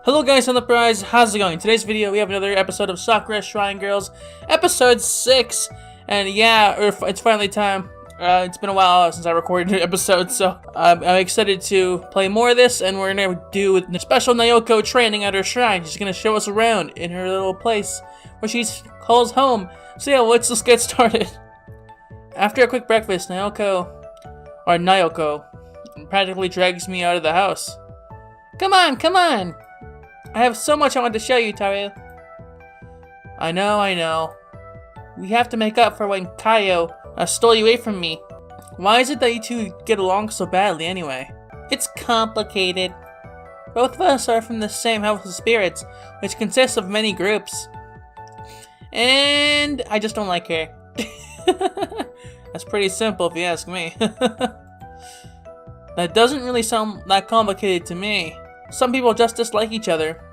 Hello guys, AnimeUpRise, how's it going? In today's video, we have another episode of Sakura Shrine Girls, episode 6. And yeah, it's finally time. It's been a while since I recorded an episode, so I'm excited to play more of this. And we're gonna do the special Nayoko training at her shrine. She's gonna show us around in her little place where she calls home. So yeah, let's just get started. After a quick breakfast, Nayoko practically drags me out of the house. Come on, come on! I have so much I want to show you, Taru. I know. We have to make up for when Kayo stole you away from me. Why is it that you two get along so badly anyway? It's complicated. Both of us are from the same house of spirits, which consists of many groups. And I just don't like her. That's pretty simple if you ask me. That doesn't really sound that complicated to me. Some people just dislike each other.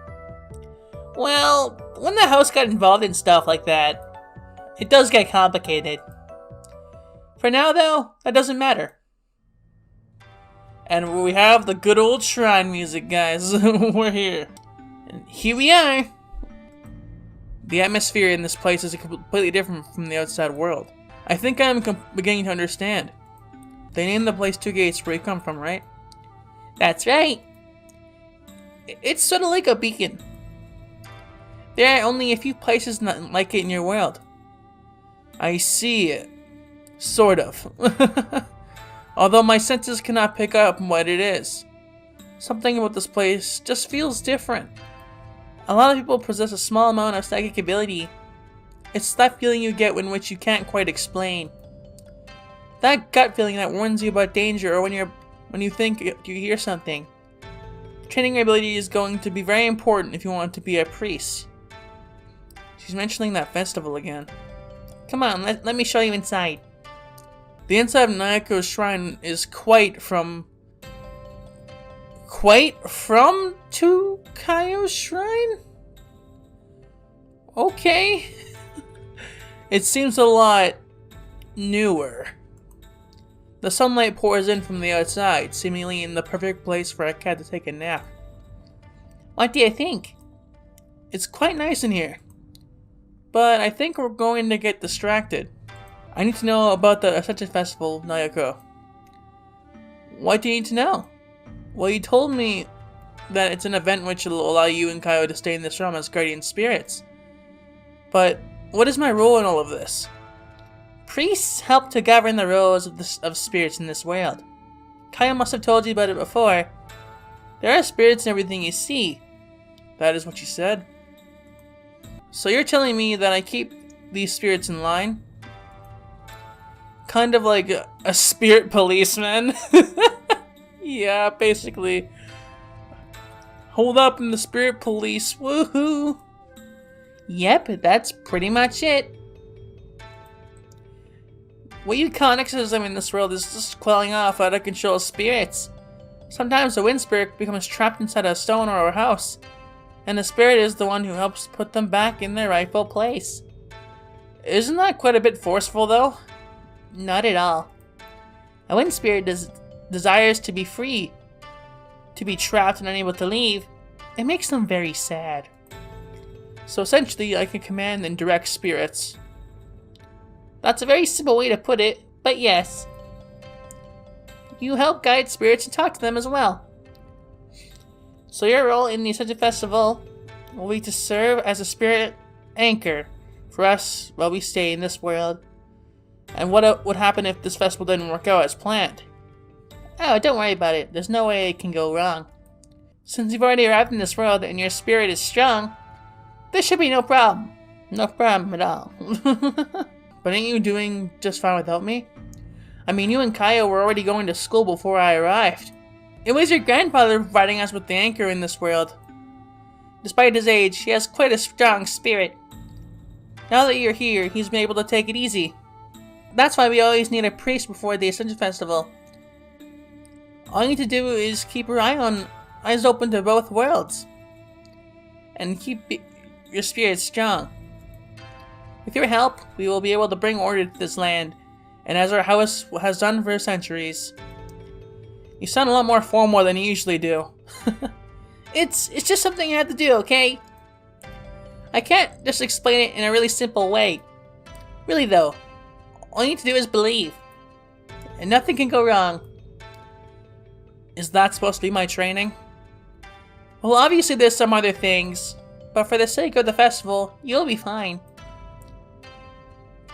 Well, when the house got involved in stuff like that, it does get complicated. For now though, that doesn't matter. And we have the good old shrine music, guys. We're here. And here we are. The atmosphere in this place is completely different from the outside world. I think I'm beginning to understand. They named the place Two Gates where you come from, right? That's right. It's sort of like a beacon. There are only a few places not like it in your world. I see it. Sort of. Although my senses cannot pick up what it is. Something about this place just feels different. A lot of people possess a small amount of psychic ability. It's that feeling you get in which you can't quite explain. That gut feeling that warns you about danger or when you think you hear something. Training your ability is going to be very important if you want to be a priest. She's mentioning that festival again. Come on, let me show you inside. The inside of Nayoko's shrine is quite from to Kayo's shrine? Okay. It seems a lot newer. The sunlight pours in from the outside, seemingly in the perfect place for a cat to take a nap. What do you think? It's quite nice in here. But I think we're going to get distracted. I need to know about the Ascension Festival, Nayoko. What do you need to know? Well, you told me that it's an event which will allow you and Kayo to stay in this realm as guardian spirits. But what is my role in all of this? Priests help to govern the roles of spirits in this world. Kayo must have told you about it before. There are spirits in everything you see. That is what you said. So you're telling me that I keep these spirits in line? Kind of like a spirit policeman. Yeah, basically. Hold up in the spirit police, woohoo! Yep, that's pretty much it. What you call exorcism in this world is just quelling off out of control spirits. Sometimes a wind spirit becomes trapped inside a stone or a house, and the spirit is the one who helps put them back in their rightful place. Isn't that quite a bit forceful though? Not at all. A wind spirit desires to be free. To be trapped and unable to leave, it makes them very sad. So essentially, I can command and direct spirits. That's a very simple way to put it, but yes. You help guide spirits and talk to them as well. So your role in the Ascension Festival will be to serve as a spirit anchor for us while we stay in this world. And what would happen if this festival didn't work out as planned? Oh, don't worry about it. There's no way it can go wrong. Since you've already arrived in this world and your spirit is strong, there should be no problem. No problem at all. But ain't you doing just fine without me? I mean, you and Kayo were already going to school before I arrived. It was your grandfather providing us with the anchor in this world. Despite his age, he has quite a strong spirit. Now that you're here, he's been able to take it easy. That's why we always need a priest before the Ascension Festival. All you need to do is keep your eyes open to both worlds. And keep your spirit strong. With your help, we will be able to bring order to this land, and as our house has done for centuries. You sound a lot more formal than you usually do. It's just something you have to do, okay? I can't just explain it in a really simple way. Really though, all you need to do is believe. And nothing can go wrong. Is that supposed to be my training? Well, obviously there's some other things, but for the sake of the festival, you'll be fine.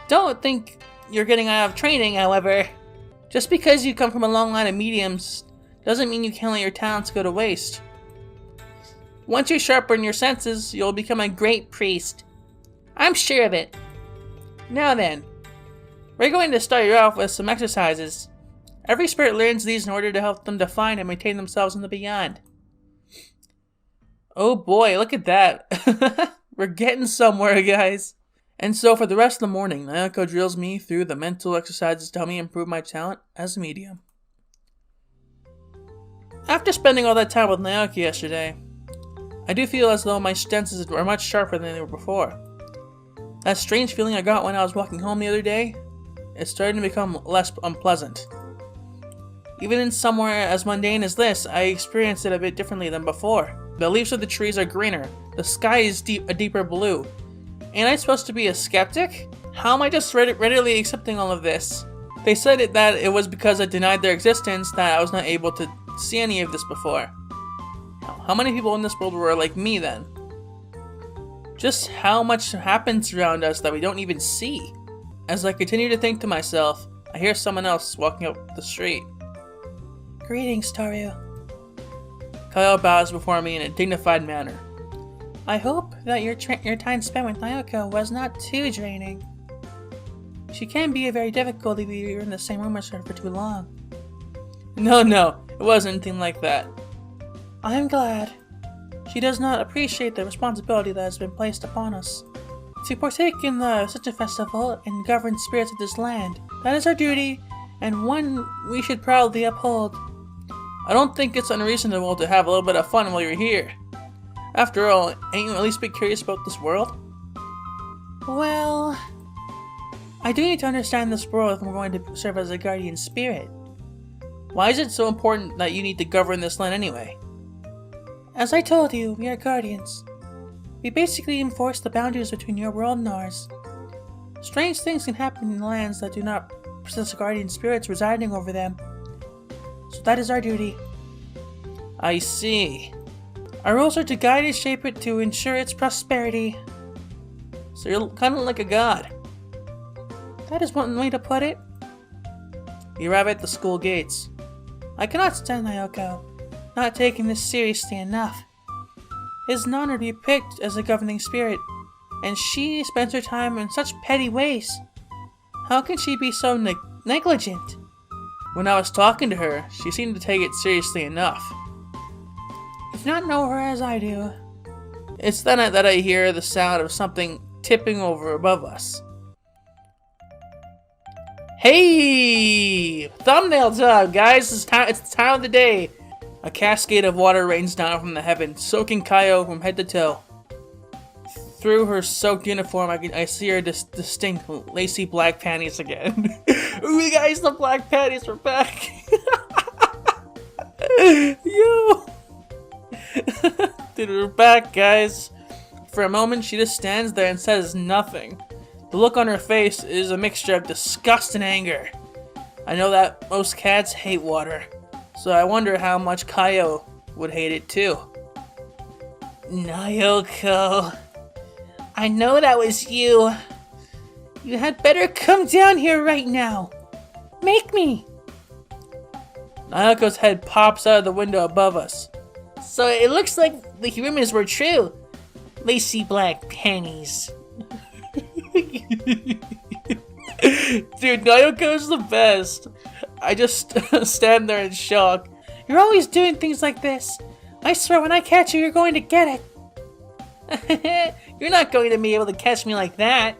Don't think you're getting out of training, however. Just because you come from a long line of mediums doesn't mean you can't let your talents go to waste. Once you sharpen your senses, you'll become a great priest. I'm sure of it. Now then, we're going to start you off with some exercises. Every spirit learns these in order to help them define and maintain themselves in the beyond. Oh boy, look at that. We're getting somewhere, guys. And so for the rest of the morning, Nayoko drills me through the mental exercises to help me improve my talent as a medium. After spending all that time with Nayoko yesterday, I do feel as though my senses are much sharper than they were before. That strange feeling I got when I was walking home the other day, it's starting to become less unpleasant. Even in somewhere as mundane as this, I experienced it a bit differently than before. The leaves of the trees are greener, the sky is a deeper blue. Ain't I supposed to be a skeptic? How am I just readily accepting all of this? They said that it was because I denied their existence that I was not able to see any of this before. How many people in this world were like me then? Just how much happens around us that we don't even see? As I continue to think to myself, I hear someone else walking up the street. Greetings, Taru. Kayo bows before me in a dignified manner. I hope that your time spent with Nayoko was not too draining. She can be very difficult if you're in the same room as her for too long. No, it wasn't anything like that. I'm glad. She does not appreciate the responsibility that has been placed upon us. To partake in such a festival and govern spirits of this land, that is our duty, and one we should proudly uphold. I don't think it's unreasonable to have a little bit of fun while you're here. After all, ain't you at least be curious about this world? Well, I do need to understand this world if I'm going to serve as a guardian spirit. Why is it so important that you need to govern this land anyway? As I told you, we are guardians. We basically enforce the boundaries between your world and ours. Strange things can happen in lands that do not possess guardian spirits residing over them. So that is our duty. I see. Our rules are to guide and shape it to ensure its prosperity. So you're kind of like a god. That is one way to put it. We arrive at the school gates. I cannot stand Nayoko not taking this seriously enough. It is an honor to be picked as a governing spirit, and she spends her time in such petty ways. How can she be so negligent? When I was talking to her, she seemed to take it seriously enough. You do not know her as I do. It's then that I hear the sound of something tipping over above us. Hey! Thumbnail time, guys! It's the time of the day. A cascade of water rains down from the heavens, soaking Kayo from head to toe. Through her soaked uniform, I see her distinct lacy black panties again. Ooh, guys, the black panties are back! Yo! Dude, we're back, guys. For a moment, she just stands there and says nothing. The look on her face is a mixture of disgust and anger. I know that most cats hate water, so I wonder how much Kayo would hate it too. Nayoko, I know that was you. You had better come down here right now. Make me. Nayoko's head pops out of the window above us. So it looks like the rumors were true. Lacy black panties. Dude, Nayoko's the best. I just stand there in shock. You're always doing things like this. I swear when I catch you, you're going to get it. You're not going to be able to catch me like that.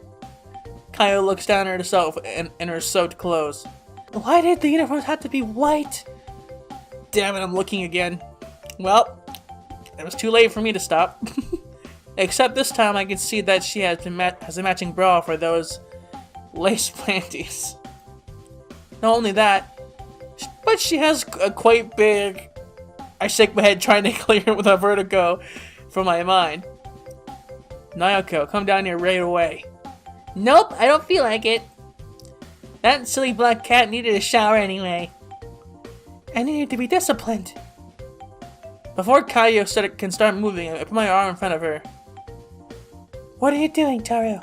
Kayo looks down at herself and her soaked clothes. Why did the uniforms have to be white? Damn it, I'm looking again. Well, it was too late for me to stop. Except this time I can see that she has a matching bra for those lace panties. Not only that, but she has a quite big I shake my head trying to clear it with a vertigo from my mind. Nayoko, come down here right away. Nope, I don't feel like it. That silly black cat needed a shower anyway. I needed to be disciplined. Before Kayo can start moving, I put my arm in front of her. What are you doing, Taro?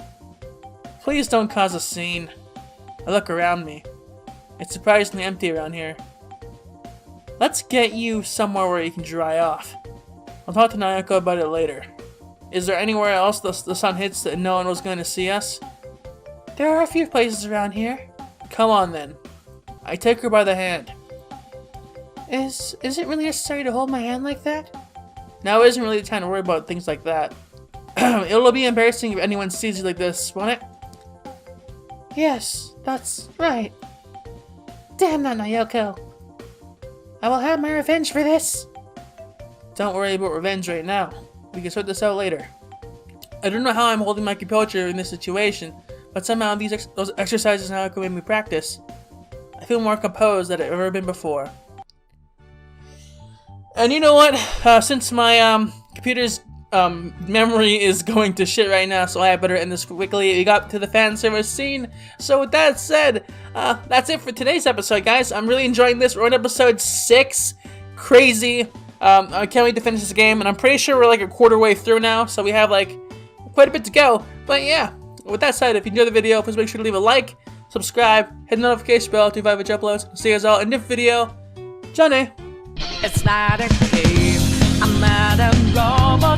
Please don't cause a scene. I look around me. It's surprisingly empty around here. Let's get you somewhere where you can dry off. I'll talk to Nayoko about it later. Is there anywhere else the sun hits that no one was going to see us? There are a few places around here. Come on then. I take her by the hand. Is it really necessary to hold my hand like that? Now isn't really the time to worry about things like that. It'll be embarrassing if anyone sees you like this, won't it? Yes, that's right. Damn that Nayoko. I will have my revenge for this. Don't worry about revenge right now. We can sort this out later. I don't know how I'm holding my composure in this situation, but somehow those exercises now can make me practice. I feel more composed than I've ever been before. And you know what? Since my computer's memory is going to shit right now, so I better end this quickly. We got to the fan service scene. So with that said, that's it for today's episode, guys. I'm really enjoying this. We're on episode 6. Crazy. I can't wait to finish this game, and I'm pretty sure we're like a quarter way through now, so we have like quite a bit to go. But yeah, with that said, if you enjoyed the video, please make sure to leave a like, subscribe, hit the notification bell to notify which uploads. See you guys all in the next video. Johnny. It's not a game, I'm not a robot.